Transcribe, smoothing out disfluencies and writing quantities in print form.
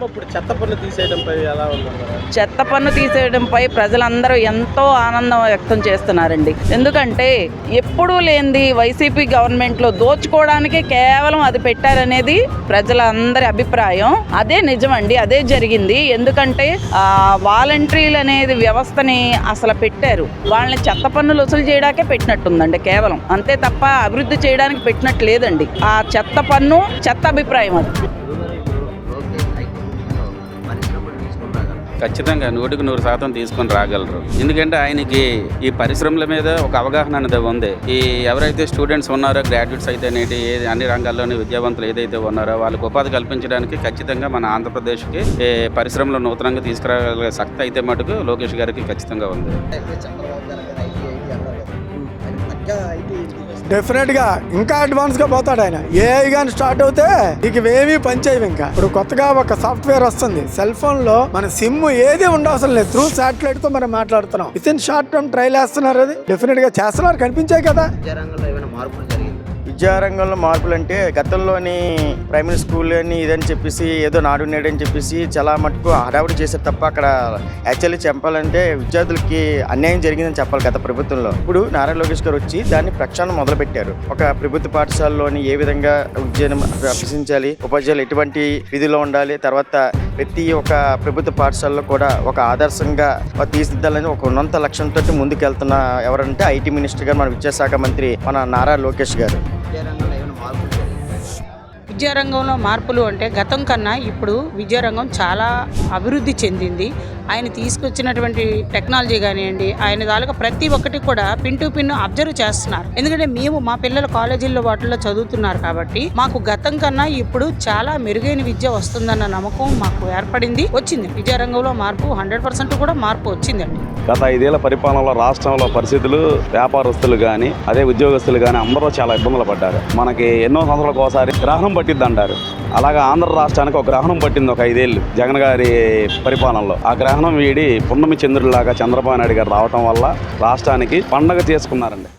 ఇప్పుడు చెత్త పన్ను తీసేయడంపై ఎలా ఉందన్నారు? చెత్త పన్ను తీసేయడంపై ప్రజలందరూ ఎంతో ఆనందం వ్యక్తం చేస్తున్నారండి. ఎందుకంటే ఎప్పుడూ లేనిది వైసీపీ గవర్నమెంట్లో దోచుకోవడానికి కేవలం అది పెట్టారనేది ప్రజలందరి అభిప్రాయం. అదే నిజమండి, అదే జరిగింది. ఎందుకంటే వాలంటీర్లు అనేది వ్యవస్థని అసలు పెట్టారు. వాళ్ళని చెత్త పన్నులు వసూలు చేయడానికే పెట్టినట్టుందండి కేవలం, అంతే తప్ప అభివృద్ధి చేయడానికి పెట్టినట్టు లేదండి. ఆ చెత్త పన్ను చెత్త అభిప్రాయం అది. ఖచ్చితంగా 100% తీసుకొని రాగలరు. ఎందుకంటే ఆయనకి ఈ పరిశ్రమల మీద ఒక అవగాహన అనేది ఉంది. ఈ ఎవరైతే స్టూడెంట్స్ ఉన్నారో, గ్రాడ్యుయేట్స్ అయితే అన్ని రంగాల్లోని విద్యావంతులు ఏదైతే ఉన్నారో వాళ్ళకి ఉపాధి కల్పించడానికి ఖచ్చితంగా మన ఆంధ్రప్రదేశ్కి పరిశ్రమలు నూతనంగా తీసుకురాగలిగే శక్తి అయితే మటుకు లోకేష్ గారికి ఖచ్చితంగా ఉంది. డెఫినెట్ గా ఇంకా అడ్వాన్స్ గా పోతాడు ఆయన. ఏఐ గాని స్టార్ట్ అవుతే ఇక ఏమీ పనిచేయవు. ఇంకా ఇప్పుడు కొత్తగా ఒక సాఫ్ట్వేర్ వస్తుంది సెల్ ఫోన్ లో, మన సిమ్ ఏది ఉండవసరం లేదు, త్రూ శాటిలైట్ తో మనం మాట్లాడుతున్నాం. With in short term trail వేస్తున్నారు, అది డెఫినెట్ గా చేస్తున్నారు, కనిపించాయి కదా. విద్యారంగంలో మార్పులు అంటే గతంలోని ప్రైమరీ స్కూల్ అని ఇదని చెప్పేసి ఏదో నాడు నేడు అని చెప్పేసి చాలా మటుకు హడావుడి చేశారు తప్ప అక్కడ యాక్చువల్లీ చెప్పాలంటే విద్యార్థులకి అన్యాయం జరిగిందని చెప్పాలి గత ప్రభుత్వంలో. ఇప్పుడు నారా లోకేష్ గారు వచ్చి దాన్ని ప్రక్షాళన మొదలు పెట్టారు. ఒక ప్రభుత్వ పాఠశాలలోని ఏ విధంగా విద్యను అభ్యసించాలి, ఉపాధ్యాయులు ఎటువంటి విధిలో ఉండాలి, తర్వాత ప్రతి ఒక్క ప్రభుత్వ పాఠశాలలో కూడా ఒక ఆదర్శంగా తీర్చిదిద్దాలని ఒక ఉన్నత లక్ష్యంతో ముందుకెళ్తున్న ఎవరంటే ఐటీ మినిస్టర్ గారు, మన విద్యాశాఖ మంత్రి మన నారా లోకేష్ గారు. విద్యారంగంలో మార్పులు అంటే గతం కన్నా ఇప్పుడు విద్యారంగం చాలా అభివృద్ధి చెందింది. ఆయన తీసుకొచ్చినటువంటి టెక్నాలజీ కానివ్వండి, ఆయన దాకా ప్రతి ఒక్కటి కూడా పిన్ టు పిన్ అబ్జర్వ్ చేస్తున్నారు. ఎందుకంటే మేము మా పిల్లలు కాలేజీల్లో వాటిల్లో చదువుతున్నారు కాబట్టి మాకు గతం కన్నా ఇప్పుడు చాలా మెరుగైన విద్య వస్తుందన్న నమ్మకం మాకు ఏర్పడింది, వచ్చింది. విద్యారంగంలో మార్పు 100% కూడా మార్పు వచ్చిందండి. గత 5 ఏళ్ల పరిపాలనలో రాష్ట్రంలో పరిస్థితులు, వ్యాపారస్తులు కానీ అదే ఉద్యోగస్తులు కానీ అందరూ చాలా ఇబ్బందులు పడ్డారు. మనకి ఎన్నో సంవత్సరాలకు ఒకసారి గ్రహణం పట్టిద్ది అంటారు. అలాగా ఆంధ్ర రాష్ట్రానికి ఒక గ్రహణం పట్టింది ఒక 5 ఏళ్ళు జగన్ గారి పరిపాలనలో. ఆ గ్రహణం వీడి పున్నమి చంద్రుడిలాగా చంద్రబాబు నాయుడు గారు రావటం వల్ల రాష్ట్రానికి పండగ చేసుకున్నారండి.